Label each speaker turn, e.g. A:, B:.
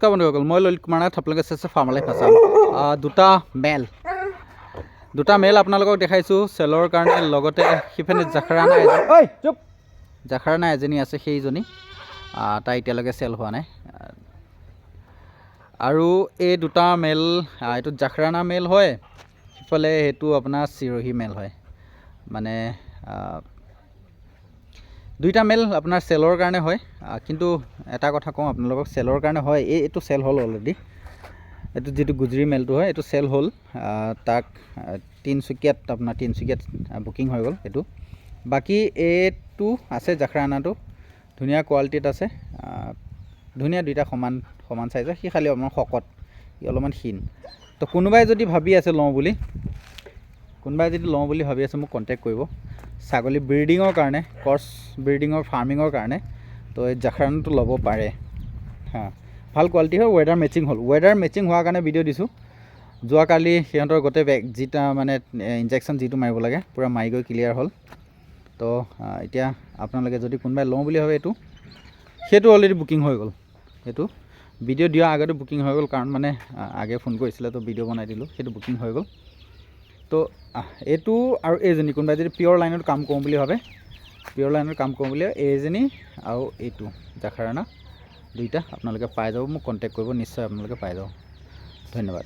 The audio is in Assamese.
A: বন্ধুসকল মই ললিত কুমাৰ নাথ আপোনালোকে চাইছে ফাৰ্ম লাইফ আছাম দুটা মেল আপোনালোকক দেখাইছোঁ চেলৰ কাৰণে লগতে সিফালে জাখৰানা এজনী আছে সেইজনী তাই এতিয়ালৈকে চেল হোৱা নাই আৰু এই দুটা মেল এইটো জাখৰানা মেল হয় সিফালে সেইটো আপোনাৰ চিৰহী মেল হয় মানে দুইটা মেল আপোনাৰ চেলৰ কাৰণে হয় কিন্তু এটা কথা কওঁ আপোনালোকক চেলৰ কাৰণে হয় এইটো চেল হ'ল অলৰেডি এইটো যিটো গুজৰি মেলটো হয় এইটো চেল হ'ল তাক তিনচুকীয়াত আপোনাৰ তিনচুকীয়াত বুকিং হৈ গ'ল এইটো বাকী এইটো আছে জাখৰানাটো ধুনীয়া কোৱালিটিত আছে ধুনীয়া দুইটা সমান চাইজৰ সি খালি অলপমান শকত সি অলপমান ক্ষীণ তো কোনোবাই যদি ভাবি আছে লওঁ বুলি ভাবি আছে মোক কণ্টেক্ট কৰিব ছাগলী ব্ৰিডিঙৰ কাৰণে ক্ৰছ ব্ৰিডিঙৰ ফাৰ্মিঙৰ কাৰণে তো এই জাখৰানাটো ল'ব পাৰে ভাল কোৱালিটি হয় ৱেডাৰ মেচিং হোৱাৰ কাৰণে ভিডিঅ' দিছোঁ যোৱাকালি সিহঁতৰ গোটেই যিটা মানে ইনজেকশ্যন যিটো মাৰিব লাগে পূৰা মাৰি গৈ ক্লিয়াৰ হ'ল তো এতিয়া আপোনালোকে যদি কোনোবাই লওঁ বুলি ভাবে সেইটো অলৰেডি বুকিং হৈ গ'ল সেইটো ভিডিঅ' দিয়াৰ আগতে বুকিং হৈ গ'ল কাৰণ মানে আগে ফোন কৰিছিলে তো ভিডিঅ' বনাই দিলোঁ সেইটো বুকিং হৈ গ'ল তো এইটো আৰু এইজনী কোনোবাই যদি পিয়ৰ লাইনত কাম কৰোঁ বুলি ভাবে এইজনী আৰু এইটো জাখৰানা দুইটা আপোনালোকে পাই যাব মোক কণ্টেক্ট কৰিব নিশ্চয় আপোনালোকে পাই যাব ধন্যবাদ